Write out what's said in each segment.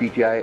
PTI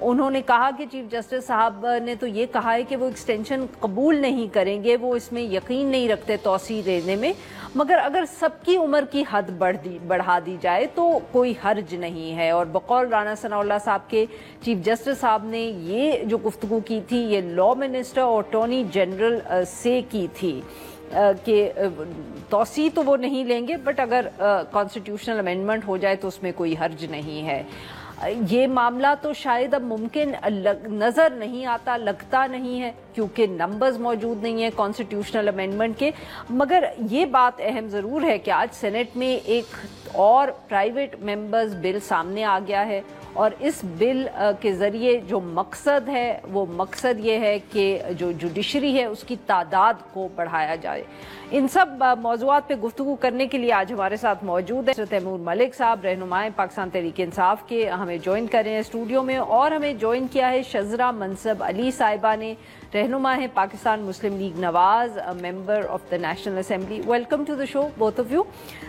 انہوں نے کہا کہ چیف جسٹس صاحب نے تو یہ کہا ہے کہ وہ ایکسٹینشن قبول نہیں کریں گے, وہ اس میں یقین نہیں رکھتے توسیع دینے میں, مگر اگر سب کی عمر کی حد بڑھا دی جائے تو کوئی حرج نہیں ہے. اور بقول رانا ثناء اللہ صاحب کے چیف جسٹس صاحب نے یہ جو گفتگو کی تھی یہ لا منسٹر اور اٹارنی جنرل سے کی تھی کہ توسیع تو وہ نہیں لیں گے, بٹ اگر کانسٹیٹیوشنل امینڈمنٹ ہو جائے تو اس میں کوئی حرج نہیں ہے. یہ معاملہ تو شاید اب ممکن نظر نہیں آتا, لگتا نہیں ہے کیونکہ نمبرز موجود نہیں ہیں کانسٹیٹیوشنل امینڈمنٹ کے, مگر یہ بات اہم ضرور ہے کہ آج سینٹ میں ایک اور پرائیویٹ ممبرز بل سامنے آ گیا ہے, اور اس بل کے ذریعے جو مقصد ہے وہ مقصد یہ ہے کہ جو جوڈیشری ہے اس کی تعداد کو بڑھایا جائے. ان سب موضوعات پہ گفتگو کرنے کے لیے آج ہمارے ساتھ موجود ہیں تیمور ملک صاحب, رہنمائے پاکستان تحریک انصاف کے, ہمیں جوائن کر رہے ہیں اسٹوڈیو میں, اور ہمیں جوائن کیا ہے شزرہ منصب علی صاحبہ نے, رہنما ہے Pakistan Muslim League Nawaz, member of the National Assembly. Welcome to the show both of you.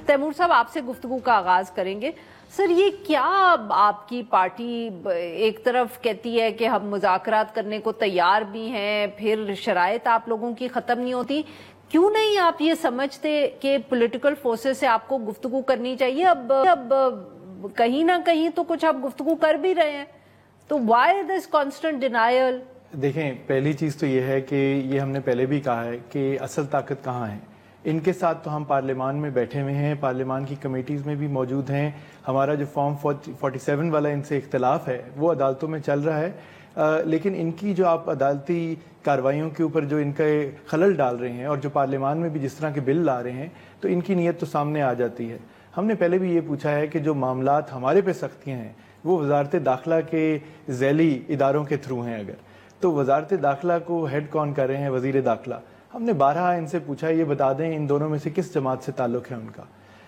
Taimur صاحب آپ سے گفتگو کا آغاز کریں گے. سر, یہ کیا آپ کی پارٹی ایک طرف کہتی ہے کہ ہم مذاکرات کرنے کو تیار بھی ہیں, پھر شرائط آپ لوگوں کی ختم نہیں ہوتی, کیوں نہیں آپ یہ سمجھتے کہ پولیٹیکل فورسز سے آپ کو گفتگو کرنی چاہیے؟ اب کہیں نہ کہیں تو کچھ آپ گفتگو کر بھی رہے ہیں, تو وائی دس کانسٹنٹ ڈینائل؟ دیکھیں, پہلی چیز تو یہ ہے کہ یہ ہم نے پہلے بھی کہا ہے کہ اصل طاقت کہاں ہے. ان کے ساتھ تو ہم پارلیمان میں بیٹھے ہوئے ہیں, پارلیمان کی کمیٹیز میں بھی موجود ہیں. ہمارا جو فارم 47 والا ان سے اختلاف ہے وہ عدالتوں میں چل رہا ہے, لیکن ان کی جو آپ عدالتی کارروائیوں کے اوپر جو ان کے خلل ڈال رہے ہیں اور جو پارلیمان میں بھی جس طرح کے بل لا رہے ہیں تو ان کی نیت تو سامنے آ جاتی ہے. ہم نے پہلے بھی یہ پوچھا ہے کہ جو معاملات ہمارے پہ سختیاں ہیں وہ وزارت داخلہ کے ذیلی اداروں کے تھرو ہیں, اگر تو وزارت داخلہ کو ہیڈ کون کر رہے ہیں؟ وزیر داخلہ. ہم نے بارہا ان سے پوچھا یہ بتا دیں ان دونوں میں سے کس جماعت سے تعلق ہے ان کا.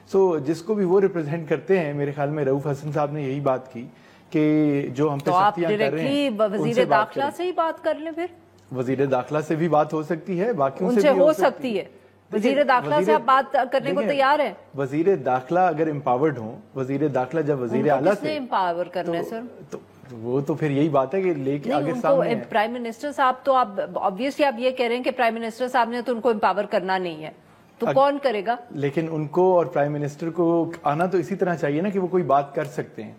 سو جس کو بھی وہ ریپرزینٹ کرتے ہیں, میرے خیال میں رؤوف حسن صاحب نے یہی بات کی کہ جو ہم پہ سختیاں کر رہے ہیں وزیر داخلہ سے ہی بات کر لیں. پھر وزیر داخلہ سے بھی بات ہو سکتی ہے, باقیوں سے بھی ہو سکتی ہے. وزیر داخلہ سے آپ بات کرنے کو تیار ہیں؟ وزیر داخلہ اگر امپاورڈ ہوں, وزیر داخلہ جب وزیر اعلیٰ سے امپاور کرنا ہے سر, تو وہ تو پھر یہی بات ہے کہ لے کے آگے سامنے ہے. پرائم منسٹر صاحب تو آپ obviously آپ یہ کہہ رہے ہیں کہ پرائم منسٹر صاحب نے تو ان کو امپاور کرنا نہیں ہے, تو کون کرے گا؟ لیکن ان کو اور پرائم منسٹر کو آنا تو اسی طرح چاہیے نا کہ وہ کوئی بات کر سکتے ہیں.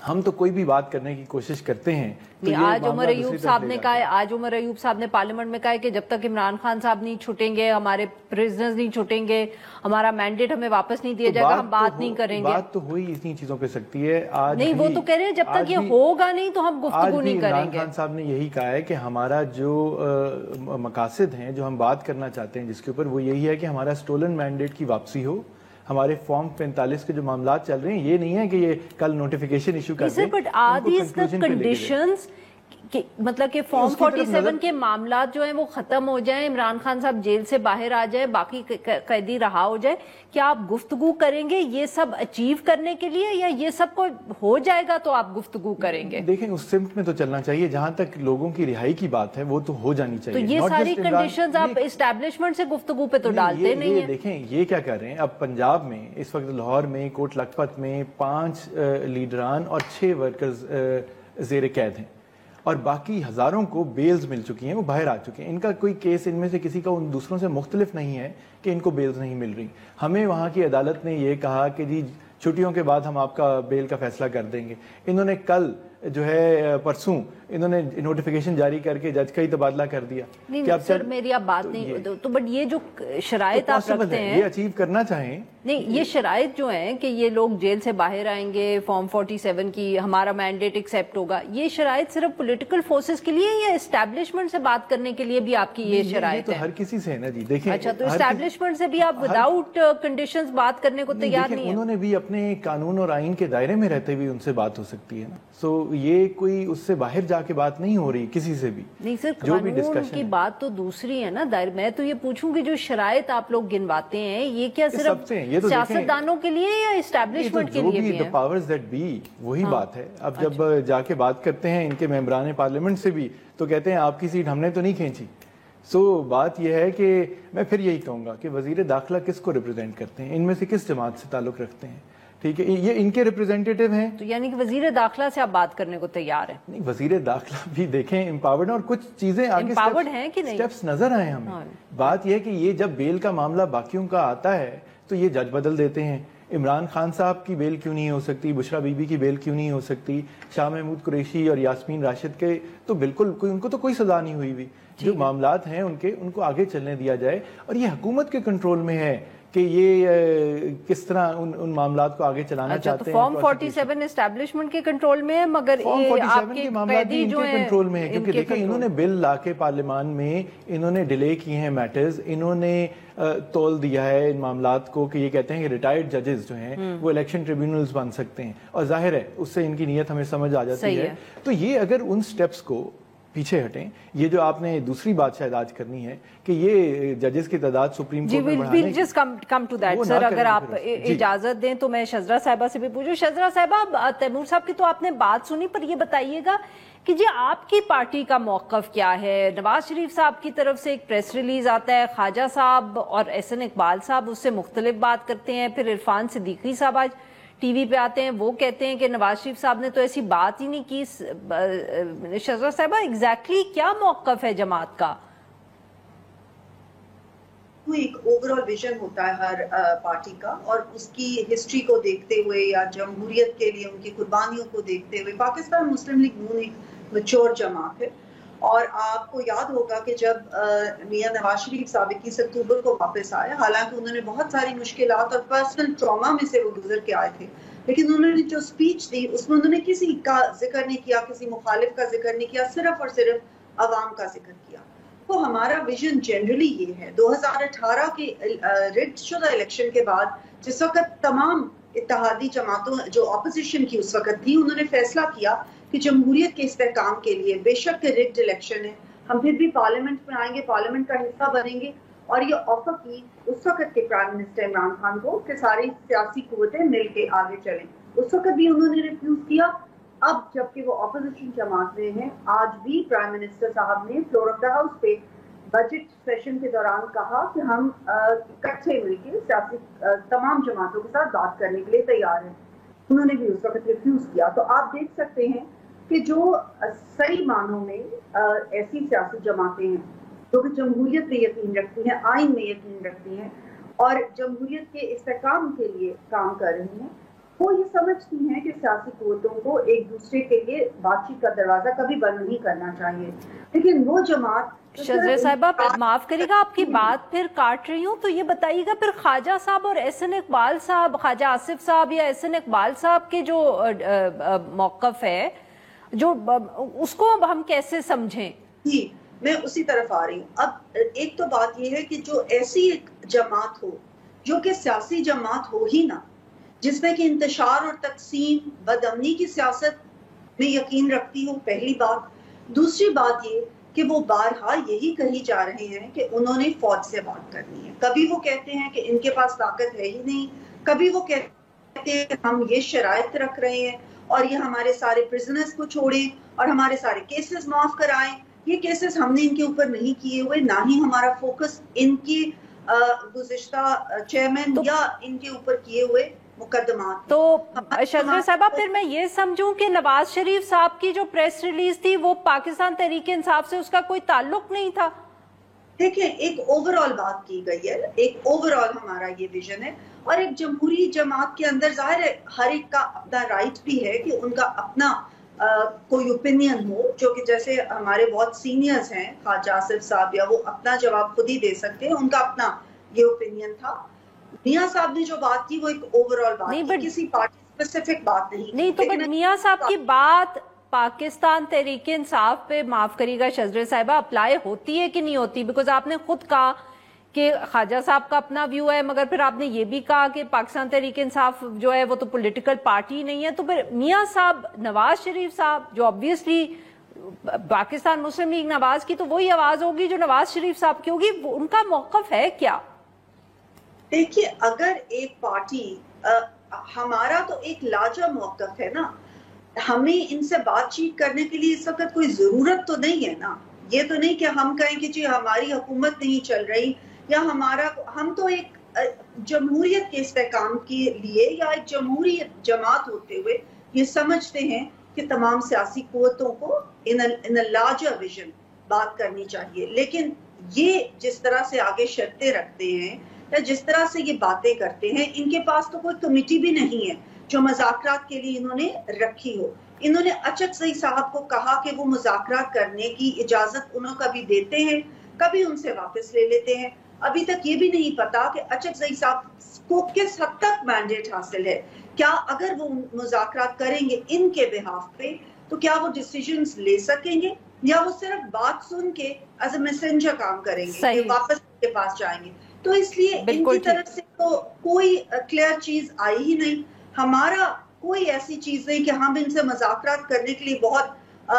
ہم تو کوئی بھی بات کرنے کی کوشش کرتے ہیں. آج عمر ایوب صاحب نے کہا ہے, آج عمر ایوب صاحب نے پارلیمنٹ میں کہا ہے کہ جب تک عمران خان صاحب نہیں چھٹیں گے, ہمارے پریزنرز نہیں چھٹیں گے, ہمارا مینڈیٹ ہمیں واپس نہیں دیا جائے گا, ہم بات نہیں کریں گے. بات تو ہوئی اتنی چیزوں پہ سکتی ہے. آج نہیں, وہ تو کہہ رہے ہیں جب تک یہ ہوگا نہیں تو ہم گفتگو نہیں کریں گے. عمران خان صاحب نے یہی کہا ہے کہ ہمارا جو مقاصد ہیں, جو ہم بات کرنا چاہتے ہیں جس کے اوپر, وہ یہی ہے کہ ہمارا اسٹولن مینڈیٹ کی واپسی ہو. ہمارے فارم 45 کے جو معاملات چل رہے ہیں یہ نہیں ہے کہ یہ کل نوٹیفیکیشن ایشو کر دیں. But are these the conditions مطلب کہ فارم 47 کے معاملات جو ہیں وہ ختم ہو جائیں, عمران خان صاحب جیل سے باہر آ جائے, باقی قیدی رہا ہو جائے, کیا آپ گفتگو کریں گے یہ سب اچیو کرنے کے لیے, یا یہ سب کو ہو جائے گا تو آپ گفتگو کریں گے؟ دیکھیں, اس سمت میں تو چلنا چاہیے جہاں تک لوگوں کی رہائی کی بات ہے وہ تو ہو جانی چاہیے. تو یہ ساری کنڈیشنز آپ اسٹیبلشمنٹ سے گفتگو پہ تو ڈالتے نہیں ہیں. دیکھیں یہ کیا کر رہے ہیں, اب پنجاب میں اس وقت لاہور میں کوٹ لکھپت میں 5 لیڈران اور 6 ورکرز زیر قید ہیں, اور باقی ہزاروں کو بیلز مل چکی ہیں, وہ باہر آ چکے ہیں. ان کا کوئی کیس ان میں سے کسی کا ان دوسروں سے مختلف نہیں ہے کہ ان کو بیلز نہیں مل رہی. ہمیں وہاں کی عدالت نے یہ کہا کہ جی چھٹیوں کے بعد ہم آپ کا بیل کا فیصلہ کر دیں گے. انہوں نے کل جو ہے پرسوں انہوں نے نوٹیفیکیشن جاری کر کے جج کا ہی تبادلہ کر دیا. نہیں سر, میری آپ بات نہیں تو, بٹ یہ جو شرائط آپ رکھتے ہیں یہ اچیو کرنا چاہیں, نہیں یہ شرائط جو ہیں کہ یہ لوگ جیل سے باہر آئیں گے, فارم 47 کی ہمارا مینڈیٹ ایکسیپٹ ہوگا, یہ شرائط صرف پولیٹیکل فورسز کے لیے یا اسٹیبلشمنٹ سے بات کرنے کے لیے بھی آپ کی یہ شرائط ہے؟ تو ہر کسی سے ہے نا جی. دیکھیں, اچھا, تو اسٹیبلشمنٹ سے بھی آپ وداؤٹ کنڈیشنز بات کرنے کو تیار نہیں ہیں؟ انہوں نے بھی اپنے قانون اور آئین کے دائرے میں رہتے ہوئے ان سے بات ہو سکتی ہے نا. سو یہ کوئی اس سے باہر جا کے بات نہیں ہو رہی کسی سے بھی. نہیں سر, قانون کی بات تو دوسری ہے نا. میں تو یہ پوچھوں کہ جو شرائط آپ لوگ گنواتے ہیں یہ کیا صرف سیاستدانوں کے لیے یا اسٹیبلشمنٹ کے لیے بھی ہے؟ پاورز دیٹ بی وہی بات ہے. اب جب جا کے بات کرتے ہیں ان کے ممبران پارلیمنٹ سے بھی تو کہتے ہیں آپ کی سیٹ ہم نے تو نہیں کھینچی. سو بات یہ ہے کہ میں پھر یہی کہوں گا کہ وزیر داخلہ کس کو ریپرزینٹ کرتے ہیں, ان میں سے کس جماعت سے تعلق رکھتے ہیں؟ ٹھیک ہے, یہ ان کے ریپرزینٹیٹیو ہیں. تو یعنی کہ وزیر داخلہ سے آپ بات کرنے کو تیار ہیں؟ نہیں, وزیر داخلہ بھی دیکھیں امپاورڈ, اور کچھ چیزیں آگے امپاورڈ ہیں کہ نہیں, سٹیپس نظر آئے ہمیں. بات یہ ہے کہ یہ جب بیل کا معاملہ باقیوں کا آتا ہے تو یہ جج بدل دیتے ہیں. عمران خان صاحب کی بیل کیوں نہیں ہو سکتی, بشرا بی بی کی بیل کیوں نہیں ہو سکتی, شاہ محمود قریشی اور یاسمین راشد کے تو بالکل ان کو تو کوئی سزا نہیں ہوئی. جو معاملات ہیں ان کو آگے چلنے دیا جائے, اور یہ حکومت کے کنٹرول میں ہے کہ یہ کس طرح ان معاملات کو آگے چلانا چاہتے ہیں. فارم 47 اسٹیبلشمنٹ کے کنٹرول میں ہے, مگر فارم 47 کے معاملات بھی ان کے کنٹرول میں ہے, کیونکہ دیکھیں انہوں نے بل لا کے پارلیمان میں انہوں نے ڈیلے کیے ہیں میٹرز, انہوں نے تول دیا ہے ان معاملات کو کہ یہ کہتے ہیں کہ ریٹائرڈ ججز جو ہیں وہ الیکشن ٹریبیونلز بن سکتے ہیں, اور ظاہر ہے اس سے ان کی نیت ہمیں سمجھ آ جاتی ہے. تو یہ اگر ان سٹیپس کو پیچھے ہٹیں, یہ جو آپ نے دوسری بات شاید آج کرنی ہے کہ یہ ججز کی تعداد سپریم کورٹ میں بڑھانے جی, کم ٹو دیٹ سر, اگر آپ اجازت دیں تو میں شذرا صاحبہ سے بھی پوچھوں. شذرا صاحبہ, تیمور صاحب کی تو آپ نے بات سنی, پر یہ بتائیے گا کہ جی آپ کی پارٹی کا موقف کیا ہے؟ نواز شریف صاحب کی طرف سے ایک پریس ریلیز آتا ہے, خواجہ صاحب اور احسن اقبال صاحب اس سے مختلف بات کرتے ہیں, پھر عرفان صدیقی صاحب آج ٹی وی پہ آتے ہیں, وہ کہتے ہیں کہ نواز شریف صاحب نے تو ایسی بات ہی نہیں کی. شذرا صاحبہ, ایگزیکٹلی کیا موقف ہے جماعت کا؟ ایک اوورآل ویژن ہوتا ہے ہر پارٹی کا, اور اس کی ہسٹری کو دیکھتے ہوئے یا جمہوریت کے لیے ان کی قربانیوں کو دیکھتے ہوئے پاکستان مسلم لیگ نون ایک میچور جماعت ہے. اور آپ کو یاد ہوگا کہ جب میاں نواز شریف صاحب 21 اکتوبر کو واپس آئے, حالانکہ انہوں نے بہت ساری مشکلات اور پرسنل ٹراما میں سے وہ گزر کے آئے تھے, لیکن انہوں نے جو اسپیچ دی اس میں انہوں نے کسی کا ذکر نہیں کیا, کسی مخالف کا ذکر نہیں کیا, صرف اور صرف عوام کا ذکر کیا. تو ہمارا ویژن جنرلی یہ ہے. 2018 کے ریڈ شدہ الیکشن کے بعد جس وقت تمام اتحادی جماعتوں جو اپوزیشن کی اس وقت تھی, انہوں نے فیصلہ کیا کہ جمہوریت کے استحکام کے لیے بے شک ریگڈ الیکشن ہے, ہم پھر بھی پارلیمنٹ میں آئیں گے, پارلیمنٹ کا حصہ بنیں گے, اور یہ آفر کی اس وقت کے پرائم منسٹر عمران خان کو کہ ساری سیاسی قوتیں مل کے آگے چلیں. اس وقت بھی انہوں نے ریفیوز کیا. اب جبکہ وہ اپوزیشن جماعت میں ہیں, آج بھی پرائم منسٹر صاحب نے فلور آف دا ہاؤس پہ بجٹ سیشن کے دوران کہا کہ ہم اکٹھے مل کے سیاسی تمام جماعتوں کے ساتھ بات کرنے کے لیے تیار ہیں. انہوں نے بھی اس وقت ریفیوز کیا. تو آپ دیکھ سکتے ہیں کہ جو صحیح معنوں میں ایسی سیاسی جماعتیں ہیں جو کہ جمہوریت میں یقین رکھتی ہیں, آئین میں یقین رکھتی ہیں, اور جمہوریت کے استحکام کے لیے کام کر رہی ہیں, وہ یہ سمجھتی ہیں کہ سیاسی قوتوں کو ایک دوسرے کے لیے بات چیت کا دروازہ کبھی بند نہیں کرنا چاہیے. لیکن وہ جماعت شذرا صاحبہ, معاف کریے گا آپ کی بات پھر کاٹ رہی ہوں, تو یہ بتائیے گا پھر خواجہ صاحب اور احسن اقبال صاحب, خواجہ آصف صاحب یا احسن اقبال صاحب کے جو موقف ہے, جو اس کو ہم کیسے سمجھیں؟ جی, میں اسی طرف آ رہی ہوں. اب ایک تو بات یہ ہے کہ جو ایسی ایک جماعت ہو جو کہ سیاسی جماعت ہو ہی نہ, جس میں کہ انتشار اور تقسیم بد امنی کی سیاست میں یقین رکھتی ہو, پہلی بات. دوسری بات یہ کہ وہ بارہا یہی کہی جا رہے ہیں کہ انہوں نے فوج سے بات کرنی ہے. کبھی وہ کہتے ہیں کہ ان کے پاس طاقت ہے ہی نہیں, کبھی وہ کہتے ہیں کہ ہم یہ شرائط رکھ رہے ہیں اور یہ ہمارے سارے پرزنرز کو چھوڑیں اور ہمارے سارے کیسز معاف کرائیں. یہ کیسز ہم نے ان کے اوپر نہیں کیے ہوئے, نہ ہی ہمارا فوکس ان کی گزشتہ چیئرمین یا ان کے اوپر کیے ہوئے مقدمات. تو شذرا صاحبہ, پھر میں یہ سمجھوں کہ نواز شریف صاحب کی جو پریس ریلیز تھی وہ پاکستان تحریک انصاف سے اس کا کوئی تعلق نہیں تھا؟ دیکھیں, ایک اوورآل بات کی گئی ہے, ایک اوورآل ہمارا یہ ویژن ہے, اور ایک جمہوری جماعت کے اندر ظاہر ہے ہر ایک کا اپنا رائٹ بھی ہے کہ ان کا اپنا کوئی اوپینین ہو, جو کہ جیسے ہمارے بہت سینئرز ہیں, خواجہ آصف صاحب, یا وہ اپنا جواب خود ہی دے سکتے ہیں, ان کا اپنا یہ اوپینین تھا. میاں صاحب نے جو بات کی وہ ایک اوورآل بات تھی, کسی پارٹی اسپیسیفک بات نہیں. تو میاں صاحب کی بات پاکستان تحریک انصاف پہ, معاف کریے گا شذرا صاحبہ, اپلائی ہوتی ہے کہ نہیں ہوتی؟ بیکاز آپ نے خود کہا کہ خواجہ صاحب کا اپنا ویو ہے, مگر پھر آپ نے یہ بھی کہا کہ پاکستان تحریک انصاف جو ہے وہ تو پولیٹیکل پارٹی نہیں ہے. تو پھر میاں صاحب, نواز شریف صاحب جو obviously پاکستان مسلم لیگ نواز کی تو وہی آواز ہوگی جو نواز شریف صاحب کی ہوگی, ان کا موقف ہے کیا؟ دیکھیے, اگر ایک پارٹی, ہمارا تو ایک لاجا موقف ہے نا, ہمیں ان سے بات چیت کرنے کے لیے اس وقت کوئی ضرورت تو نہیں ہے نا. یہ تو نہیں کہ ہم کہیں کہ جی ہماری حکومت نہیں چل رہی یا ہم تو ایک جمہوریت کے استحکام کے لیے یا ایک جمہوری جماعت ہوتے ہوئے یہ سمجھتے ہیں کہ تمام سیاسی قوتوں کو ان لارجر ویژن بات کرنی چاہیے. لیکن یہ جس طرح سے آگے شرطیں رکھتے ہیں یا جس طرح سے یہ باتیں کرتے ہیں, ان کے پاس تو کوئی کمیٹی بھی نہیں ہے جو مذاکرات کے لیے انہوں نے رکھی ہو. انہوں نے اچک زئی صاحب کو کہا کہ وہ مذاکرات کرنے کی اجازت انہوں کبھی دیتے ہیں, کبھی ان سے واپس لے لیتے ہیں. ابھی تک یہ بھی نہیں پتا کہ اچک زئی صاحب کو کس حد تک مینڈیٹ حاصل ہے. کیا اگر وہ مذاکرات کریں گے ان کے بہاف پہ تو کیا وہ ڈیسیجنز لے سکیں گے, یا وہ صرف بات سن کے ایز اے میسنجر کام کریں گے کہ واپس ان کے پاس جائیں گے. تو اس لیے ان کی طرف سے تو کوئی کلیئر چیز آئی ہی نہیں. ہمارا کوئی ایسی چیز نہیں کہ ہم ان سے مذاکرات کرنے کے لیے بہت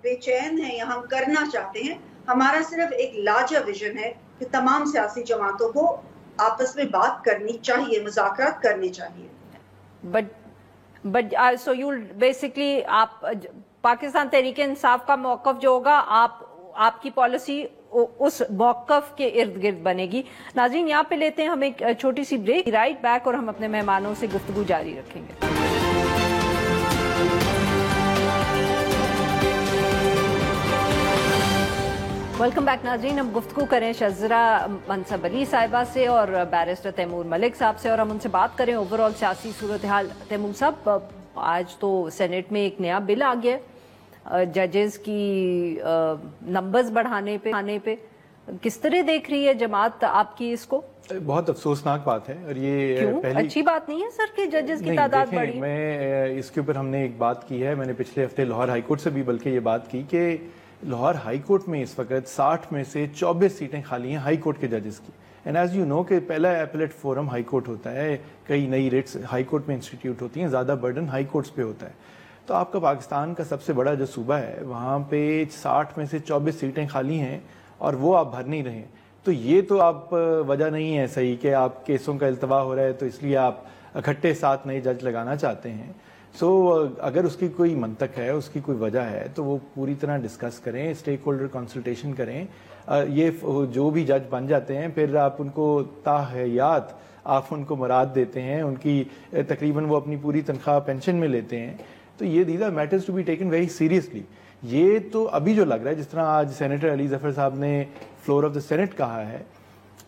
بے چین ہیں یا ہم کرنا چاہتے ہیں. ہمارا صرف ایک لارجر ویژن ہے کہ تمام سیاسی جماعتوں کو آپس میں بات کرنی چاہیے, مذاکرات کرنے چاہیے. بٹ سو یو بیسکلی آپ پاکستان تحریک انصاف کا موقف جو ہوگا آپ کی پالیسی اس موقف کے ارد گرد بنے گی. ناظرین یہاں پہ لیتے ہیں ہم ایک چھوٹی سی بریک, رائٹ بیک, اور ہم اپنے مہمانوں سے گفتگو جاری رکھیں گے. ویلکم بیک ناظرین. ہم گفتگو کریں شذرا منصب علی صاحبہ سے اور بیرسٹر تیمور ملک صاحب سے, اور ہم ان سے بات کریں اوور آل سیاسی صورتحال. تیمور صاحب, آج تو سینٹ میں ایک نیا بل آ گیا ججز کی نمبرز بڑھانے پہ, کس طرح دیکھ رہی ہے جماعت آپ کی اس کو؟ بہت افسوسناک بات ہے, اور یہ اچھی بات نہیں ہے سر کہ ججز کی تعداد بڑھی. میں اس کے اوپر ہم نے ایک بات کی ہے, میں نے پچھلے ہفتے لاہور ہائی کورٹ سے بھی بلکہ یہ بات کی کہ لاہور ہائی کورٹ میں اس وقت 60 میں سے 24 سیٹیں خالی ہیں ہائی کورٹ کے ججز کی. اینڈ ایز یو نو کہ پہلا ایپلیٹ فورم ہائی کورٹ ہوتا ہے, کئی نئی ریٹس ہائی کورٹ میں انسٹیٹیوٹ ہوتی ہیں, زیادہ برڈن ہائی کورٹس پہ ہوتا ہے. تو آپ کا پاکستان کا سب سے بڑا جو صوبہ ہے وہاں پہ 60 میں سے 24 سیٹیں خالی ہیں اور وہ آپ بھر نہیں رہے ہیں. تو یہ تو آپ وجہ نہیں ہے صحیح کہ آپ کیسوں کا التوا ہو رہا ہے تو اس لیے آپ اکٹھے 7 نئے جج لگانا چاہتے ہیں. سو اگر اس کی کوئی منطق ہے, اس کی کوئی وجہ ہے تو وہ پوری طرح ڈسکس کریں, اسٹیک ہولڈر کنسلٹیشن کریں. یہ جو بھی جج بن جاتے ہیں پھر آپ ان کو تاحیات آپ ان کو مراد دیتے ہیں, ان کی تقریباً وہ اپنی پوری تنخواہ پینشن میں لیتے ہیں. تو یہ these are matters to be taken very seriously. یہ تو ابھی جو لگ رہا ہے, جس طرح آج سینیٹر علی ظفر صاحب نے فلور آف دا سینٹ کہا ہے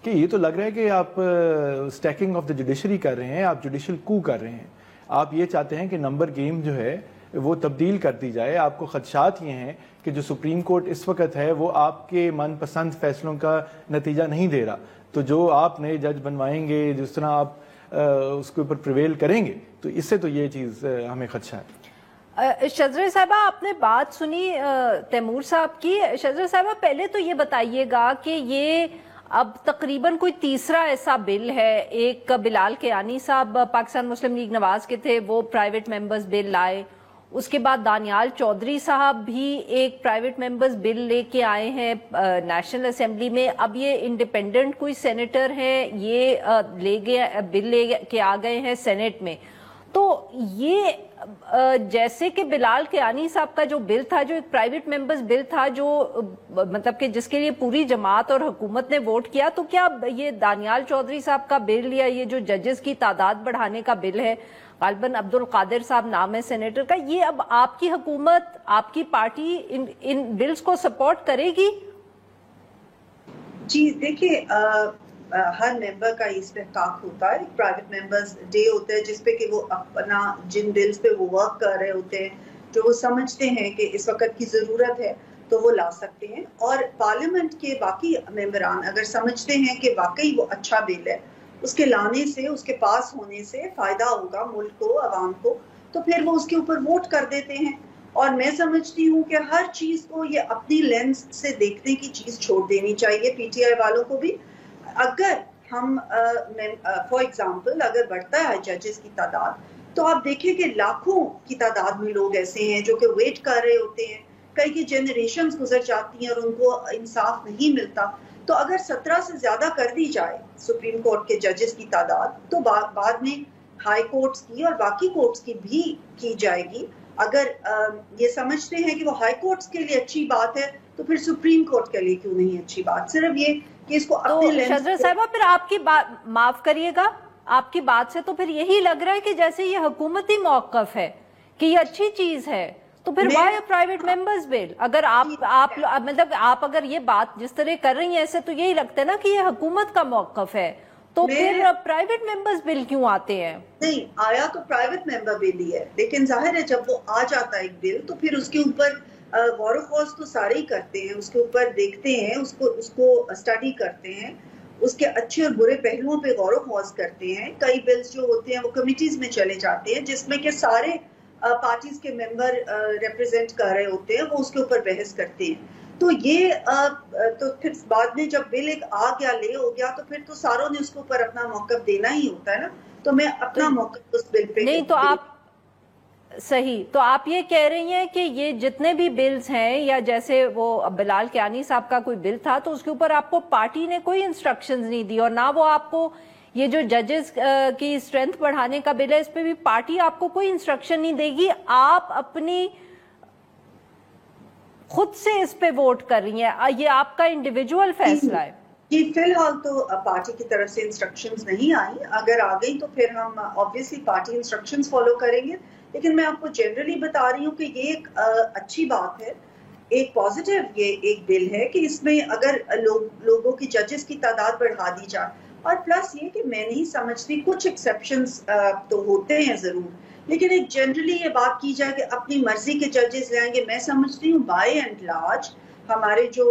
کہ یہ تو لگ رہا ہے کہ آپ اسٹیکنگ آف دا جوڈیشری کر رہے ہیں, آپ جوڈیشل کو کر رہے ہیں. آپ یہ چاہتے ہیں کہ نمبر گیم جو ہے وہ تبدیل کر دی جائے. آپ کو خدشات یہ ہیں کہ جو سپریم کورٹ اس وقت ہے وہ آپ کے من پسند فیصلوں کا نتیجہ نہیں دے رہا, تو جو آپ نئے جج بنوائیں گے, جس طرح آپ اس کے اوپر پریویل کریں گے, تو اس سے تو یہ چیز ہمیں خدشہ ہے. شذرا صاحبہ, آپ نے بات سنی تیمور صاحب کی. شذرا صاحبہ, پہلے تو یہ بتائیے گا کہ یہ اب تقریباً کوئی تیسرا ایسا بل ہے, ایک بلال کیانی صاحب پاکستان مسلم لیگ نواز کے تھے, وہ پرائیویٹ ممبرز بل لائے. اس کے بعد دانیال چودھری صاحب بھی ایک پرائیویٹ ممبرز بل لے کے آئے ہیں نیشنل اسمبلی میں. اب یہ انڈیپینڈنٹ کوئی سینیٹر ہیں, یہ بل لے کے آ گئے ہیں سینٹ میں. تو یہ جیسے کہ بلال کیانی صاحب کا جو بل تھا, جو ایک پرائیویٹ ممبرز بل تھا, جو مطلب کہ جس کے لیے پوری جماعت اور حکومت نے ووٹ کیا, تو کیا یہ دانیال چودھری صاحب کا بل یا یہ جو ججز کی تعداد بڑھانے کا بل ہے, غالباً عبد القادر صاحب نام ہے سینیٹر کا, یہ اب آپ کی حکومت, آپ کی پارٹی ان بلز کو سپورٹ کرے گی؟ جی دیکھیے, ہر ممبر کا استحقاق ہوتا ہے, ایک پرائیویٹ ممبرز ڈے ہوتا ہے جس پہ کہ وہ اپنا جن بلز پہ وہ ورک کر رہے ہوتے ہیں, جو وہ سمجھتے ہیں کہ اس وقت کی ضرورت ہے تو وہ لا سکتے ہیں. اور پارلیمنٹ کے باقی ممبران اگر سمجھتے ہیں کہ واقعی وہ اچھا بل ہے, اس کے لانے سے, اس کے پاس ہونے سے فائدہ ہوگا ملک کو, عوام کو, تو پھر وہ اس کے اوپر ووٹ کر دیتے ہیں. اور میں سمجھتی ہوں کہ ہر چیز کو یہ اپنی لینس سے دیکھنے کی چیز چھوڑ دینی چاہیے پی ٹی آئی والوں کو بھی. اگر ہم فار ایگزامپل اگر بڑھتا ہے ججز کی تعداد, تو آپ دیکھیں کہ لاکھوں کی تعداد میں لوگ ایسے ہیں جو کہ ویٹ کر رہے ہوتے ہیں, کئی کی جنریشنز گزر جاتی ہیں اور ان کو انصاف نہیں ملتا. تو اگر 17 سے زیادہ کر دی جائے سپریم کورٹ کے ججز کی تعداد, تو بعد میں ہائی کورٹس کی اور باقی کورٹس کی بھی کی جائے گی. اگر یہ سمجھتے ہیں کہ وہ ہائی کورٹس کے لیے اچھی بات ہے, تو پھر سپریم کورٹ کے لیے کیوں نہیں اچھی بات. صرف یہ کہ اس کو اپنے شجرا صاحبہ پھر آپ کی بات معاف کریے گا، آپ کی بات سے تو پھر یہی لگ رہا ہے کہ جیسے یہ حکومتی موقف ہے کہ یہ اچھی چیز ہے، تو پھر وائی پرائیویٹ ممبرز بل؟ اگر آپ مطلب آپ اگر یہ بات جس طرح کر رہی ہیں ایسے تو یہی لگتا ہے نا کہ یہ حکومت کا موقف ہے، تو پھر پرائیویٹ ممبرز بل کیوں آتے ہیں؟ نہیں آیا تو پرائیویٹ ممبر بل ہی ہے، لیکن ظاہر ہے جب وہ آ جاتا ہے ایک بل تو پھر اس کے اوپر غور و خوض تو سارے ہی کرتے ہیں، اس کے اوپر دیکھتے ہیں، اس کو اسٹڈی کرتے ہیں، اس کے اچھے اور برے پہلوؤں پہ غور و خوض کرتے ہیں۔ کئی بلز جو ہوتے ہیں وہ کمیٹیز میں چلے جاتے ہیں جس میں کہ سارے پارٹیز کے ممبر ریپرزینٹ کر رہے ہوتے ہیں، وہ اس کے اوپر بحث کرتے ہیں۔ تو یہ تو پھر بعد میں جب بل ایک آ گیا لے ہو گیا تو پھر تو ساروں نے اس کے اوپر اپنا موقف دینا ہی ہوتا ہے نا، تو میں اپنا موقف اس بل پہ نہیں تو آپ صحیح، تو آپ یہ کہہ رہی ہیں کہ یہ جتنے بھی بلز ہیں یا جیسے وہ بلال کیانی صاحب کا کوئی بل تھا تو اس کے اوپر آپ کو پارٹی نے کوئی انسٹرکشنز نہیں دی، اور نہ وہ آپ کو یہ جو ججز کی اسٹرینتھ بڑھانے کا بل ہے اس پہ بھی پارٹی آپ کو کوئی انسٹرکشن نہیں دے گی، آپ اپنی خود سے اس پہ ووٹ کر رہی ہیں، یہ آپ کا انڈیویجول فیصلہ ہے؟ جی فی الحال تو پارٹی کی طرف سے انسٹرکشنز نہیں آئی، اگر آ گئی تو پھر ہم obviously پارٹی انسٹرکشنز فالو کریں گے، لیکن میں آپ کو جنرلی بتا رہی ہوں کہ یہ ایک اچھی بات ہے، ایک پازیٹیو یہ ایک بل ہے کہ اس میں اگر لوگوں کی ججز کی تعداد بڑھا دی جائے، اور پلس یہ کہ میں نہیں سمجھتی کچھ ایکسیپشنز تو ہوتے ہیں ضرور، لیکن ایک جنرلی یہ بات کی جائے کہ اپنی مرضی کے ججز لائیں گے، میں سمجھتی ہوں بائی اینڈ لارج ہمارے جو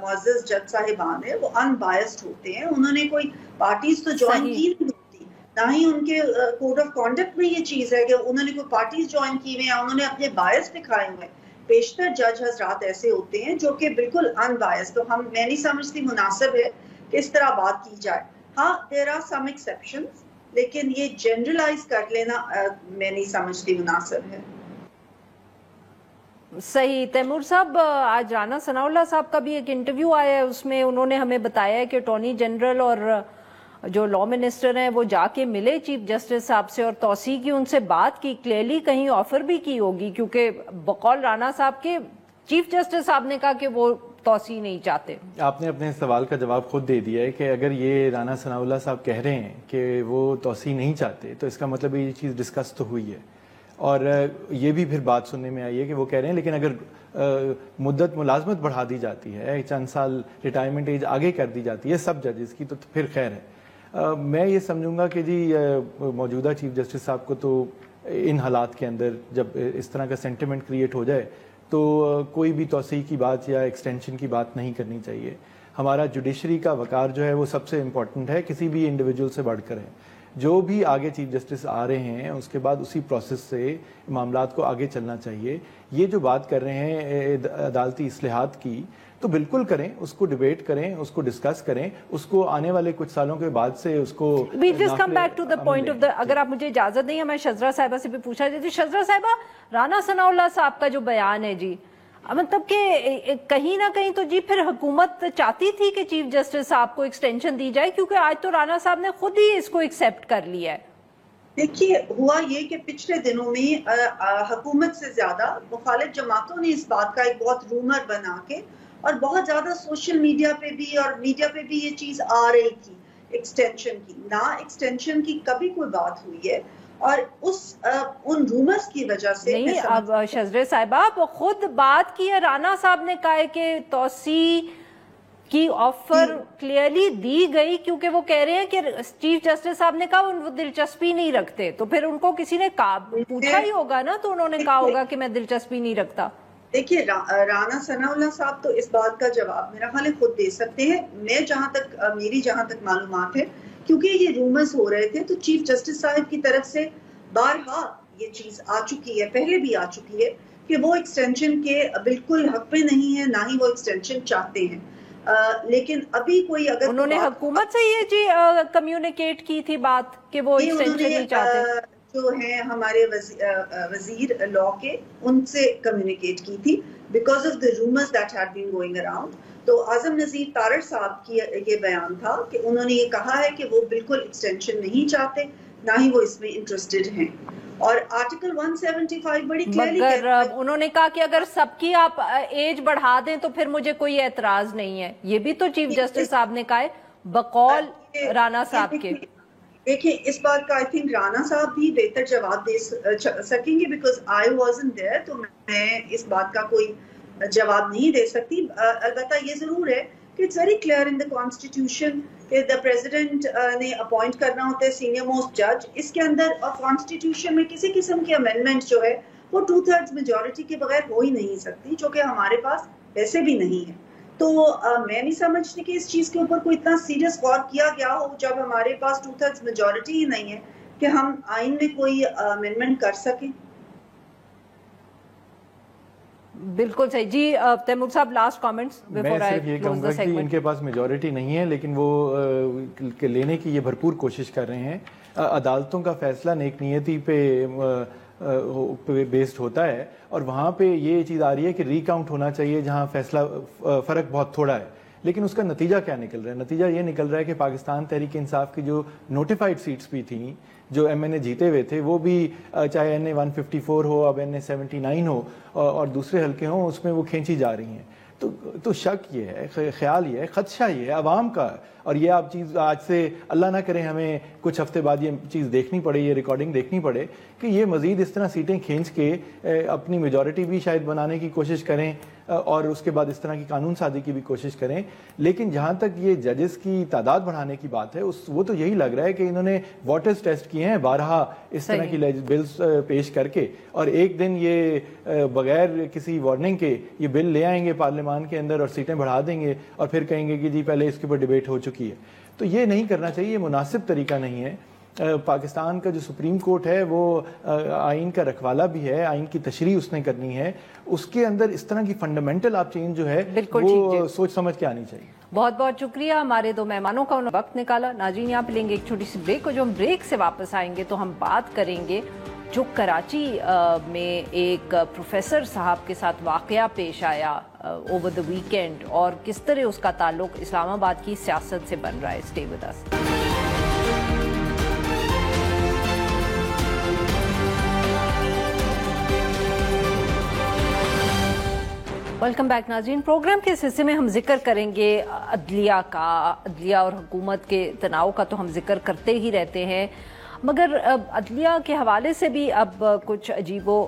معزز جج صاحبان ہیں وہ ان بائسڈ ہوتے ہیں، انہوں نے کوئی پارٹیز تو جوائن کی نہیں ہوتی، نہ ہی ان کے کوڈ آف کانڈکٹ میں یہ چیز ہے کہ انہوں نے کوئی پارٹیز جوائن کی ہوئی ہیں، انہوں نے اپنے بائس دکھائے ہوئے ہیں۔ بیشتر جج حضرات ایسے ہوتے ہیں جو کہ بالکل ان بائسڈ، تو میں نہیں سمجھتی مناسب ہے کہ اس طرح بات کی جائے۔ ہاں دیر آر سم ایکسیپشنز، لیکن یہ جنرلائز کر لینا میں نہیں سمجھتی مناسب ہے۔ صحیح۔ تیمور صاحب، آج رانا ثناء اللہ صاحب کا بھی ایک انٹرویو آیا ہے، اس میں انہوں نے ہمیں بتایا ہے کہ اٹارنی جنرل اور جو لا منسٹر ہیں وہ جا کے ملے چیف جسٹس صاحب سے اور توسیع کی ان سے بات کی، کلیئرلی کہیں آفر بھی کی ہوگی، کیونکہ بقول رانا صاحب کے چیف جسٹس صاحب نے کہا کہ وہ توسیع نہیں چاہتے۔ آپ نے اپنے سوال کا جواب خود دے دیا ہے کہ اگر یہ رانا ثناء اللہ صاحب کہہ رہے ہیں کہ وہ توسیع نہیں چاہتے تو اس کا مطلب یہ چیز ڈسکس تو ہوئی ہے، اور یہ بھی پھر بات سننے میں آئی ہے کہ وہ کہہ رہے ہیں لیکن اگر مدت ملازمت بڑھا دی جاتی ہے، چند سال ریٹائرمنٹ ایج آگے کر دی جاتی ہے سب ججز کی، تو پھر خیر ہے۔ میں یہ سمجھوں گا کہ جی موجودہ چیف جسٹس صاحب کو تو ان حالات کے اندر جب اس طرح کا سینٹیمنٹ کریٹ ہو جائے تو کوئی بھی توسیع کی بات یا ایکسٹینشن کی بات نہیں کرنی چاہیے۔ ہمارا جوڈیشری کا وقار جو ہے وہ سب سے امپورٹنٹ ہے، کسی بھی انڈیویجول سے بڑھ کر ہے۔ جو بھی آگے چیف جسٹس آ رہے ہیں اس کے بعد اسی پروسیس سے معاملات کو آگے چلنا چاہیے۔ یہ جو بات کر رہے ہیں عدالتی اصلاحات کی تو بالکل کریں، اس کو ڈیبیٹ کریں، اس کو ڈسکس کریں، اس کو آنے والے کچھ سالوں کے بعد سے اس کو اگر آپ مجھے اجازت دیں میں شجرا صاحبہ سے بھی پوچھا جائے۔ شجرا صاحبہ، رانا ثناء اللہ صاحب کا جو بیان ہے جی، مطلب کہ کہیں نہ کہیں تو جی پھر حکومت چاہتی تھی کہ چیف جسٹس صاحب کو ایکسٹینشن دی جائے، کیونکہ آج تو رانا صاحب نے خود ہی اس کو ایکسیپٹ کر لیا ہے۔ دیکھیے ہوا یہ کہ پچھلے دنوں میں حکومت سے زیادہ مخالف جماعتوں نے اس بات کا ایک بہت رومر بنا کے، اور بہت زیادہ سوشل میڈیا پہ بھی اور میڈیا پہ بھی یہ چیز آ رہی تھی ایکسٹینشن کی، نہ ایکسٹینشن کی کبھی کوئی بات ہوئی ہے، اور ان رومرز کی وجہ سے نہیں۔ اب شجرے صاحبہ خود بات کی ہے، رانا صاحب نے کہا ہے کہ توسیع کی آفر کلیئرلی دی گئی، کیونکہ وہ کہہ رہے ہیں کہ چیف جسٹس صاحب نے کہا وہ دلچسپی نہیں رکھتے، تو پھر ان کو کسی نے پوچھا ہی ہوگا نا، تو انہوں نے کہا ہوگا کہ میں دلچسپی نہیں رکھتا۔ دیکھیے رانا ثناء اللہ صاحب تو اس بات کا جواب میرا خیال ہے خود دے سکتے ہیں۔ میری جہاں تک معلومات ہے، کیونکہ یہ رومرز ہو رہے تھے تو چیف جسٹس صاحب کی طرف سے بارہا یہ چیز آ چکی ہے، پہلے بھی آ چکی ہے کہ وہ ایکسٹینشن کے بالکل حق پہ نہیں ہے، نہ ہی وہ ایکسٹینشن چاہتے ہیں، لیکن ابھی کوئی اگر انہوں نے حکومت سے یہ جی کمیونیکیٹ کی تھی بات کہ وہ ایکسٹینشن نہیں چاہتے، جو ہیں ہمارے وزیر لا کے ان سے کمیونیکیٹ کی تھی because of the rumours that had been going around. تو اعظم نذیر تارڑ صاحب کی یہ بیان تھا کہ انہوں نے یہ کہا ہے کہ وہ بالکل ایکسٹینشن نہیں چاہتے، نہ ہی وہ اس میں انٹرسٹڈ ہیں، اور آرٹیکل 175 بڑی کلیئرلی مگر انہوں نے کہا کہ اگر سب کی آپ ایج بڑھا دیں تو پھر مجھے کوئی اعتراض نہیں ہے. یہ بھی تو چیف جسٹس صاحب نے کہا ہے بقول رانا صاحب کے. دیکھیں اس بات کا آئی تھنک رانا صاحب بھی بہتر جواب دے سکیں گے بیکاز آئی وازنٹ دیئر, تو میں اس بات کا کوئی جواب نہیں دے سکتی. البتہ یہ ضرور ہے کہ it's very clear in the constitution کہ دا پریزیڈنٹ نے اپوائنٹ کرنا ہوتا ہے سینئر موسٹ جج. اس کے اندر کانسٹیٹیوشن میں کسی قسم کی امینڈمنٹ جو ہے وہ 2/3 میجورٹی کے بغیر ہو ہی نہیں سکتی, جو کہ ہمارے پاس ویسے بھی نہیں ہے. تو میں نہیں سمجھتی کہ اس چیز کے اوپر کوئی اتنا سیریس غور کیا گیا ہو جب ہمارے پاس 2/3 میجورٹی ہی نہیں ہے کہ ہم آئین میں کوئی امینڈمنٹ کر سکیں. بالکل صحیح. جی تیمور صاحب last comments before I close the segment. ان کے پاس میجورٹی نہیں ہے لیکن وہ لینے کی یہ بھرپور کوشش کر رہے ہیں. عدالتوں کا فیصلہ نیک نیتی پہ بیسڈ ہوتا ہے اور وہاں پہ یہ چیز آ رہی ہے کہ ری کاؤنٹ ہونا چاہیے جہاں فیصلہ فرق بہت تھوڑا ہے. لیکن اس کا نتیجہ کیا نکل رہا ہے؟ نتیجہ یہ نکل رہا ہے کہ پاکستان تحریک انصاف کی جو نوٹیفائڈ سیٹس بھی تھیں جو ایم این اے جیتے ہوئے تھے وہ بھی چاہے این اے 154 ہو اب این اے 79 ہو اور دوسرے حلقے ہوں اس میں وہ کھینچی جا رہی ہیں. تو شک یہ ہے, خیال یہ ہے, خدشہ یہ ہے عوام کا. اور یہ آپ چیز آج سے اللہ نہ کرے ہمیں کچھ ہفتے بعد یہ چیز دیکھنی پڑے, یہ ریکارڈنگ دیکھنی پڑے کہ یہ مزید اس طرح سیٹیں کھینچ کے اپنی میجورٹی بھی شاید بنانے کی کوشش کریں اور اس کے بعد اس طرح کی قانون سازی کی بھی کوشش کریں. لیکن جہاں تک یہ ججز کی تعداد بڑھانے کی بات ہے وہ تو یہی لگ رہا ہے کہ انہوں نے واٹرز ٹیسٹ کیے ہیں بارہا اس طرح کی بلز پیش کر کے اور ایک دن یہ بغیر کسی وارننگ کے یہ بل لے آئیں گے پارلیمان کے اندر اور سیٹیں بڑھا دیں گے اور پھر کہیں گے کہ جی پہلے اس کے اوپر ڈیبیٹ ہو چکی ہے. تو یہ نہیں کرنا چاہیے, یہ مناسب طریقہ نہیں ہے. پاکستان کا جو سپریم کورٹ ہے وہ آئین کا رکھوالا بھی ہے, آئین کی تشریح اس نے کرنی ہے, اس کے اندر اس طرح کی فنڈامنٹل آپ چینج جو ہے وہ سوچ سمجھ کے آنی چاہیے. بہت بہت شکریہ ہمارے دو مہمانوں کا, انہوں نے وقت نکالا. ناظرین یہاں پہ لیں گے ایک چھوٹی سی بریک, اور جو ہم بریک سے واپس آئیں گے تو ہم بات کریں گے جو کراچی میں ایک پروفیسر صاحب کے ساتھ واقعہ پیش آیا اوور دا ویکینڈ اور کس طرح اس کا تعلق اسلام آباد کی سیاست سے بن رہا ہے. Stay with us. Welcome back ناظرین. پروگرام کے اس حصے میں ہم ذکر کریں گے عدلیہ اور حکومت کے تناؤ کا تو ہم ذکر کرتے ہی رہتے ہیں, مگر عدلیہ کے حوالے سے بھی اب کچھ عجیب و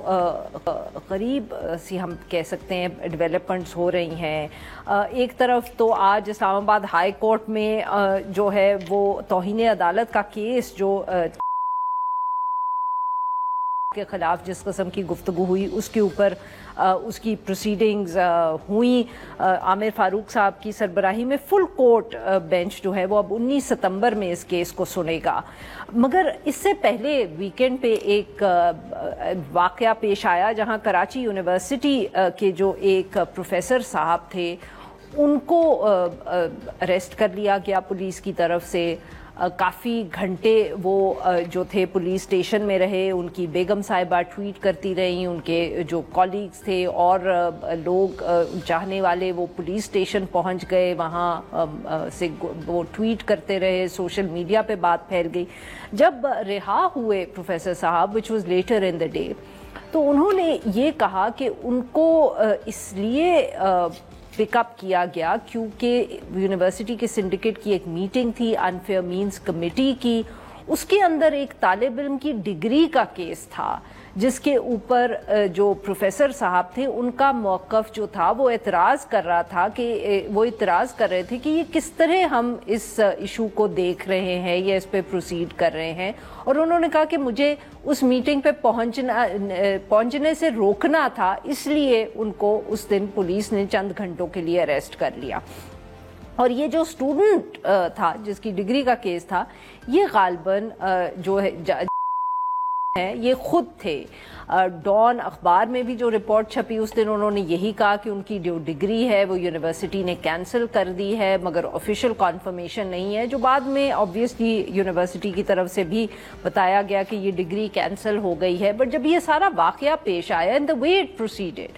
غریب سی ہم کہہ سکتے ہیں ڈیولپمنٹس ہو رہی ہیں. ایک طرف تو آج اسلام آباد ہائی کورٹ میں جو ہے وہ توہین عدالت کا کیس جو کے خلاف جس قسم کی گفتگو ہوئی اس کے اوپر اس کی پروسیڈنگز ہوئیں. عامر فاروق صاحب کی سربراہی میں فل کورٹ بینچ جو ہے وہ اب 19 ستمبر میں اس کیس کو سنے گا. مگر اس سے پہلے ویکینڈ پہ ایک واقعہ پیش آیا جہاں کراچی یونیورسٹی کے جو ایک پروفیسر صاحب تھے ان کو اریسٹ کر لیا گیا پولیس کی طرف سے. کافی گھنٹے وہ جو تھے پولیس اسٹیشن میں رہے, ان کی بیگم صاحبہ ٹویٹ کرتی رہیں, ان کے جو کالیگز تھے اور لوگ چاہنے والے وہ پولیس اسٹیشن پہنچ گئے, وہاں سے وہ ٹویٹ کرتے رہے, سوشل میڈیا پہ بات پھیل گئی. جب رہا ہوئے پروفیسر صاحب which was later in the day تو انہوں نے یہ کہا کہ ان کو اس لیے پک اپ کیا گیا کیونکہ یونیورسٹی کے سنڈیکیٹ کی ایک میٹنگ تھی انفیئر مینز کمیٹی کی, اس کے اندر ایک طالب علم کی ڈگری کا کیس تھا جس کے اوپر جو پروفیسر صاحب تھے ان کا موقف جو تھا وہ اعتراض کر رہا تھا کہ وہ اعتراض کر رہے تھے کہ یہ کس طرح ہم اس ایشو کو دیکھ رہے ہیں یا اس پہ پروسیڈ کر رہے ہیں. اور انہوں نے کہا کہ مجھے اس میٹنگ پہ پہنچنے سے روکنا تھا, اس لیے ان کو اس دن پولیس نے چند گھنٹوں کے لیے اریسٹ کر لیا. اور یہ جو اسٹوڈنٹ تھا جس کی ڈگری کا کیس تھا یہ غالباً جو ہے یہ خود تھے. ڈان اخبار میں بھی جو رپورٹ چھپی اس دن انہوں نے یہی کہا کہ ان کی جو ڈگری ہے وہ یونیورسٹی نے کینسل کر دی ہے, مگر آفیشیل کنفرمیشن نہیں ہے, جو بعد میں آبویسلی یونیورسٹی کی طرف سے بھی بتایا گیا کہ یہ ڈگری کینسل ہو گئی ہے. بٹ جب یہ سارا واقعہ پیش آیا in the way it proceeded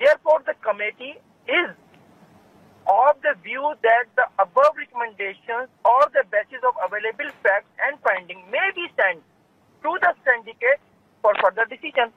Therefore, the committee is of the view that the above recommendations or the basis of available facts and findings may be sent to the syndicate for further decision.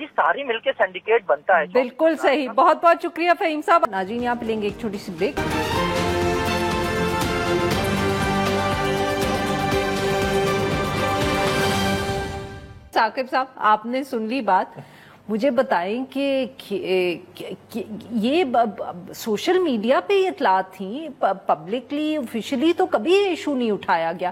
جی ساری مل کے سینڈیکیٹ بنتا ہے. بالکل صحیح, بہت بہت شکریہ فہیم صاحب. ناظرین یہاں پہ لیں گے ایک چھوٹی سی بریک. ثاقب صاحب آپ نے سن لی بات, مجھے بتائیں کہ یہ سوشل میڈیا پہ یہ اطلاعات تھیں, پبلکلی آفیشلی تو کبھی ایشو نہیں اٹھایا گیا.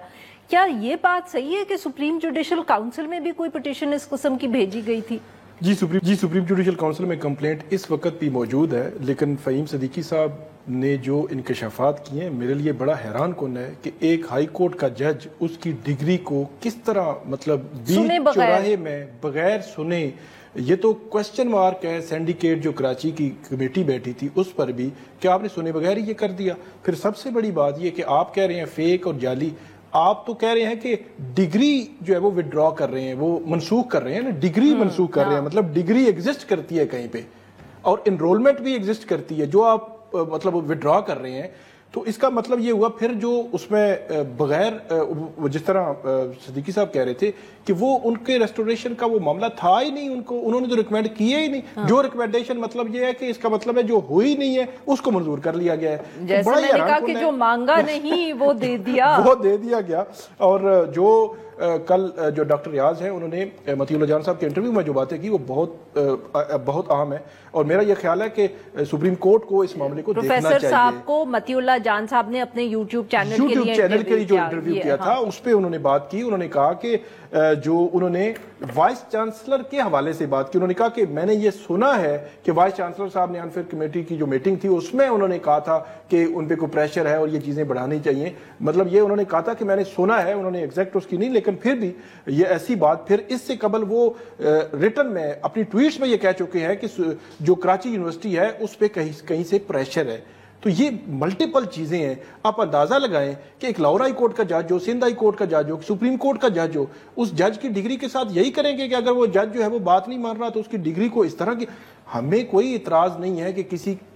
کیا یہ بات صحیح ہے کہ سپریم جوڈیشل کاؤنسل میں بھی کوئی پٹیشن اس قسم کی بھیجی گئی تھی؟ جی سپریم جوڈیشل کاؤنسل میں کمپلینٹ اس وقت بھی موجود ہے, لیکن فہیم صدیقی صاحب نے جو انکشافات کیے ہیں میرے لیے بڑا حیران کن ہے کہ ایک ہائی کورٹ کا جج اس کی ڈگری کو کس طرح مطلب بیچ چوراہے میں بغیر سنے, یہ تو کوسچن مارک ہے. سینڈیکیٹ جو کراچی کی کمیٹی بیٹھی تھی اس پر بھی کہ آپ نے سنے بغیر ہی یہ کر دیا. پھر سب سے بڑی بات یہ کہ آپ کہہ رہے ہیں فیک اور جعلی, آپ تو کہہ رہے ہیں کہ ڈگری جو ہے وہ وڈرا کر رہے ہیں, وہ منسوخ کر رہے ہیں نا, ڈگری منسوخ کر رہے ہیں, مطلب ڈگری ایگزسٹ کرتی ہے کہیں پہ اور انرولمنٹ بھی ایگزسٹ کرتی ہے جو آپ مطلب وڈرا کر رہے ہیں. تو اس کا مطلب یہ ہوا پھر جو اس میں بغیر جس طرح صدیقی صاحب کہہ رہے تھے کہ وہ ان کے ریسٹوریشن کا وہ معاملہ تھا ہی نہیں, انہوں نے تو ریکمینڈ کیا ہی نہیں. جو ریکمینڈیشن مطلب یہ ہے کہ اس کا مطلب ہے جو ہوئی نہیں ہے اس کو منظور کر لیا گیا ہے. جیسے میں نے کہا کہ جو مانگا نہیں وہ دے دیا, وہ دے دیا گیا. اور جو کل جو ڈاکٹر ریاض ہیں انہوں نے متی اللہ جان صاحب کے انٹرویو میں جو باتیں کی وہ بہت اہم ہے, اور میرا یہ خیال ہے کہ سپریم کورٹ کو اس معاملے کو دیکھنا چاہیے. پروفیسر صاحب کو متی اللہ جان صاحب نے اپنے یوٹیوب چینل کے لیے جو انٹرویو کیا تھا اس پہ انہوں نے بات کی. انہوں نے کہا کہ جو انہوں نے وائس چانسلر کے حوالے سے بات کی, انہوں نے کہا کہ میں نے یہ سنا ہے کہ وائس چانسلر صاحب نے انفیئر کمیٹی کی جو میٹنگ تھی اس میں انہوں نے کہا تھا کہ ان پہ کوئی پریشر ہے اور یہ چیزیں بڑھانی چاہیے. مطلب یہ انہوں نے کہا تھا کہ میں نے سنا ہے, انہوں نے ایگزیکٹ اس کی نہیں, لیکن پھر بھی یہ ایسی بات. پھر اس سے قبل وہ ریٹن میں اپنی ٹویٹس میں یہ کہہ چکے ہیں کہ جو کراچی یونیورسٹی ہے اس پہ کہیں سے پریشر ہے. تو یہ ملٹیپل چیزیں ہیں. آپ اندازہ لگائیں کہ ایک لاہور ہائی کورٹ کا جج ہو, سندھ ہائی کورٹ کا جج ہو, سپریم کورٹ کا جج ہو, اس جج کی ڈگری کے ساتھ یہی کریں گے کہ اگر وہ جج جو ہے وہ بات نہیں مان رہا تو اس کی ڈگری کو اس طرح کی. ہمیں کوئی اعتراض نہیں ہے کہ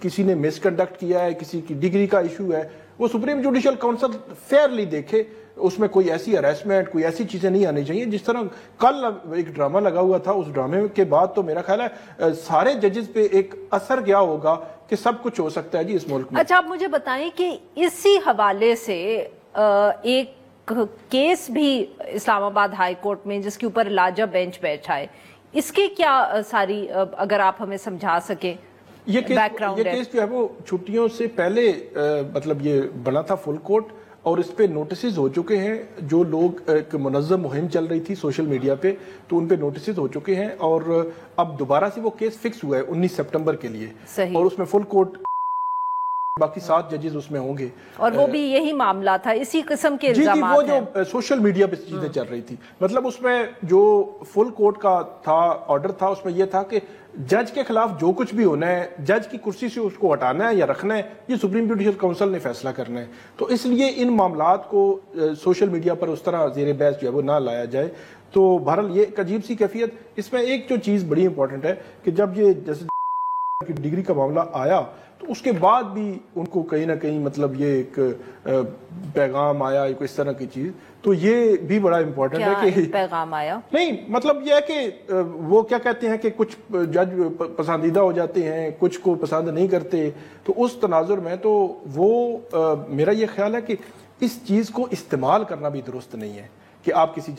کسی نے مس کنڈکٹ کیا ہے, کسی کی ڈگری کا ایشو ہے, وہ سپریم جوڈیشل کاؤنسل فیئرلی دیکھے, اس میں کوئی ایسی ہراسمنٹ کوئی ایسی چیزیں نہیں آنی چاہیے. جس طرح کل ایک ڈرامہ لگا ہوا تھا, اس ڈرامے کے بعد تو میرا خیال ہے سارے ججز پہ ایک اثر گیا ہوگا کہ سب کچھ ہو سکتا ہے جی اس ملک میں. اچھا آپ مجھے بتائیں کہ اسی حوالے سے ایک کیس بھی اسلام آباد ہائی کورٹ میں جس کے اوپر لاجا بینچ بیٹھا ہے, اس کے کیا ساری اگر آپ ہمیں سمجھا سکیں بیک گراؤنڈ ہے؟ یہ کیس جو ہے وہ چھٹیوں سے پہلے مطلب یہ بنا تھا فل کورٹ, اور اس پہ نوٹسز ہو چکے ہیں. جو لوگ ایک منظم مہم چل رہی تھی سوشل میڈیا پہ, تو ان پہ نوٹسز ہو چکے ہیں, اور اب دوبارہ سے وہ کیس فکس ہوا ہے 19 سپٹمبر کے لیے. اور اس میں فل کورٹ باقی 7 ججز اس میں ہوں گے, اور وہ بھی یہی معاملہ تھا, اسی قسم کے الزامات وہ جو سوشل میڈیا پہ چیزیں چل رہی تھی. مطلب اس میں جو فل کورٹ کا تھا آرڈر تھا اس میں یہ تھا کہ جج کے خلاف جو کچھ بھی ہونا ہے, جج کی کرسی سے اس کو ہٹانا ہے یا رکھنا ہے, یہ سپریم جوڈیشل کاؤنسل نے فیصلہ کرنا ہے. تو اس لیے ان معاملات کو سوشل میڈیا پر اس طرح زیر بحث جو ہے وہ نہ لایا جائے. تو بہرحال یہ ایک عجیب سی کیفیت. اس میں ایک جو چیز بڑی امپورٹنٹ ہے کہ جب یہ جیسے ڈگری کا معاملہ آیا تو اس کے بعد بھی ان کو کہیں نہ کہیں مطلب یہ ایک پیغام آیا, کوئی اس طرح کی چیز. تو یہ بھی بڑا امپورٹنٹ ہے کہ پیغام آیا نہیں, مطلب یہ ہے کہ وہ کیا کہتے ہیں کہ کچھ جج پسندیدہ ہو جاتے ہیں, کچھ کو پسند نہیں کرتے. تو اس تناظر میں تو وہ میرا یہ خیال ہے کہ اس چیز کو استعمال کرنا بھی درست نہیں ہے کہ آپ کسی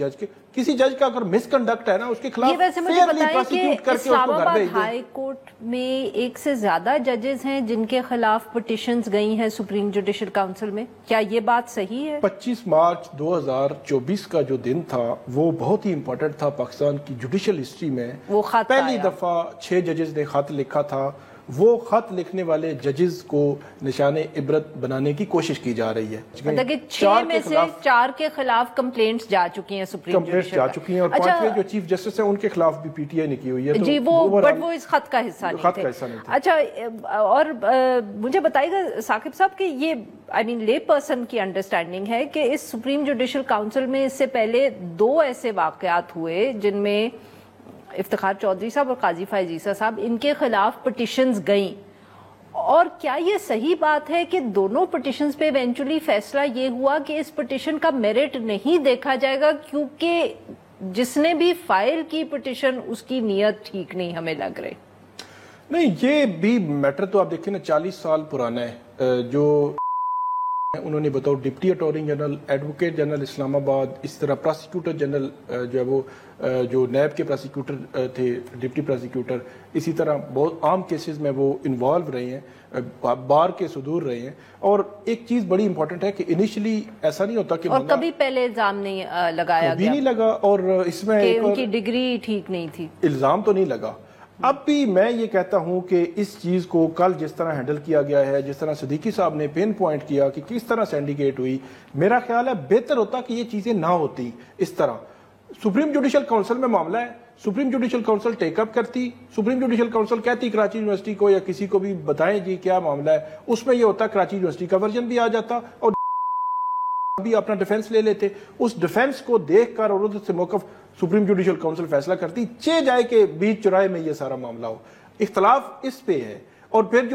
جج کا اگر مس کنڈکٹ ہے نا اس کے خلاف فیئرلی پروسیکیوٹ کر کے اس کو گھر بھیج دیں. ہائی کورٹ میں ایک سے زیادہ ججز ہیں جن کے خلاف پٹیشنز گئی ہیں سپریم جوڈیشل کاؤنسل میں, کیا یہ بات صحیح ہے؟ 25 مارچ 2024 کا جو دن تھا وہ بہت ہی امپورٹنٹ تھا پاکستان کی جوڈیشل ہسٹری میں. وہ خط پہلی دفعہ 6 ججز نے خط لکھا تھا. وہ خط لکھنے والے ججز کو نشان عبرت بنانے کی کوشش کی جا رہی ہے. مطلب کہ 6 میں سے 4 کے خلاف کمپلینٹس جا چکی ہیں سپریم جوڈیشل جا چکی ہیں, اور 5ویں جو چیف جسٹس ہیں ان کے خلاف بھی پی ٹی آئی نے کی ہوئی ہے. جی وہ اس خط کا حصہ نہیں تھے. اچھا اور مجھے بتائیے گا ثاقب صاحب کہ یہ لے پرسن کی انڈرسٹینڈنگ ہے کہ اس سپریم جوڈیشل کاؤنسل میں اس سے پہلے 2 ایسے واقعات ہوئے جن میں افتخار چودھری صاحب اور قاضی فائز عیسیٰ صاحب ان کے خلاف پٹیشنز گئیں, اور کیا یہ صحیح بات ہے کہ دونوں پٹیشنز پہ ایونچولی فیصلہ یہ ہوا کہ اس پٹیشن کا میرٹ نہیں دیکھا جائے گا کیونکہ جس نے بھی فائل کی پٹیشن اس کی نیت ٹھیک نہیں ہمیں لگ رہی. نہیں یہ بھی میٹر تو آپ دیکھیں نا 40 سال پرانا ہے. جو انہوں نے بتاؤ deputy attorney general, advocate general Islamabad, اس طرح پراسیکیوٹر جنرل جو ہے وہ جو نیب کے پراسیکیوٹر تھے، ڈپٹی پراسیکیوٹر، اسی طرح بہت عام کیسز میں وہ انوالو رہے ہیں، بار کے صدور رہے ہیں. اور ایک چیز بڑی امپورٹنٹ ہے کہ انیشلی ایسا نہیں ہوتا کہ اور کبھی پہلے الزام نہیں لگایا کبھی نہیں لگا، اور اس میں کہ ان کی ڈگری ٹھیک نہیں تھی، الزام تو نہیں لگا. اب بھی میں یہ کہتا ہوں کہ اس چیز کو کل جس طرح ہینڈل کیا گیا ہے، جس طرح صدیقی صاحب نے پین پوائنٹ کیا کہ کس طرح سینڈیکیٹ ہوئی، میرا خیال ہے بہتر ہوتا کہ یہ چیزیں نہ ہوتی اس طرح. سپریم جوڈیشل کونسل میں معاملہ ہے، سپریم جوڈیشل کونسل ٹیک اپ کرتی، سپریم جوڈیشل کونسل کہتی کراچی یونیورسٹی کو یا کسی کو بھی بتائیں جی کیا معاملہ ہے، اس میں یہ ہوتا کراچی یونیورسٹی کا ورژن بھی آ جاتا اور بھی اپنا ڈیفنس لے لیتے. اس ڈیفنس کو دیکھ کر اور اس سے موقف سپریم جوڈیشل کونسل فیصلہ کرتی، جائے کہ بیچ چوراہے میں یہ سارا معاملہ ہو. اختلاف اس پہ ہے. اور پھر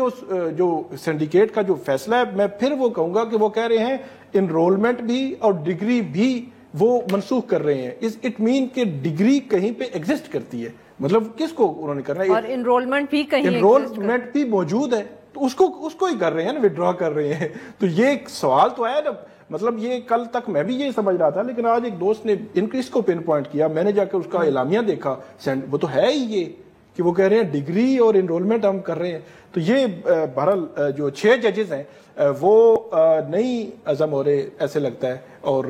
جو سینڈیکیٹ کا جو فیصلہ ہے، میں پھر وہ کہوں گا کہ وہ کہہ رہے ہیں انرولمنٹ بھی اور ڈگری بھی وہ منسوخ کر رہے ہیں. اٹ مین کہ ڈگری کہیں پہ ایگزسٹ کرتی ہے، مطلب کس کو انہوں نے کرنا ہے، اور انرولمنٹ بھی کہیں انرولمنٹ بھی موجود ہے تو اس کو ہی کر رہے ہیں نا، وڈرا کر رہے ہیں. تو یہ ایک سوال تو ہے نا، مطلب یہ کل تک میں بھی یہ سمجھ رہا تھا، لیکن آج ایک دوست نے اس کو پن پوائنٹ کیا، میں نے جا کے اس کا اعلامیہ دیکھا، وہ تو ہے ہی یہ کہ وہ کہہ رہے ہیں ڈگری اور انرولمنٹ ہم کر رہے ہیں. تو یہ بہرحال جو 6 ججز ہیں وہ نہیں عزم ہو رہے ایسے لگتا ہے، اور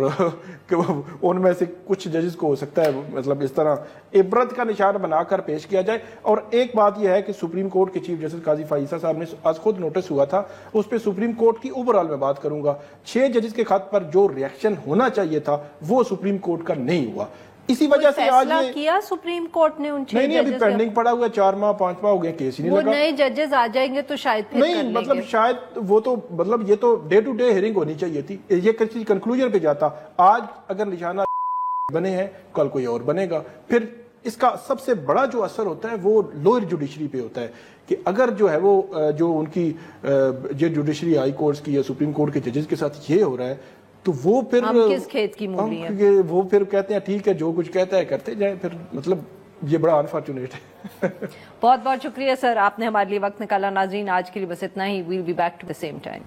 ان میں سے کچھ ججز کو ہو سکتا ہے مطلب اس طرح عبرت کا نشان بنا کر پیش کیا جائے. اور ایک بات یہ ہے کہ سپریم کورٹ کے چیف جسٹس قاضی فائزہ صاحب نے آج خود نوٹس ہوا تھا، اس پہ سپریم کورٹ کی اوورآل میں بات کروں گا. 6 ججز کے خط پر جو ریئیکشن ہونا چاہیے تھا وہ سپریم کورٹ کا نہیں ہوا. اسی وجہ سے آج فیصلہ کیا سپریم کورٹ نے ان 6 نہیں ابھی پینڈنگ پڑا ہوا ہے، 4 ماہ 5 ماہ ہو گئے، کیس ہی نہیں لگا. وہ نئے ججز آ جائیں گے تو شاید پھر نہیں مطلب شاید وہ تو مطلب یہ تو ڈے ٹو ڈے ہیئرنگ ہونی چاہیے تھی، یہ کسی کنکلوژن پہ جاتا. آج اگر نشانہ بنے ہیں کل کوئی اور بنے گا. پھر اس کا سب سے بڑا جو اثر ہوتا ہے وہ لوئر جوڈیشری پہ ہوتا ہے کہ اگر جو ہے وہ جو ان کی جوڈیشری ہائی کورٹس کی یا سپریم کورٹ کے ججز کے ساتھ یہ ہو رہا ہے تو وہ پھر ہم کس کھیت کی مولی ہیں، وہ پھر کہتے ہیں ٹھیک ہے جو کچھ کہتا ہے کرتے جائیں. پھر مطلب یہ بڑا انفارچونیٹ ہے. بہت بہت شکریہ سر، آپ نے ہمارے لیے وقت نکالا. ناظرین آج کے لیے بس اتنا ہی. We'll be back to the same time.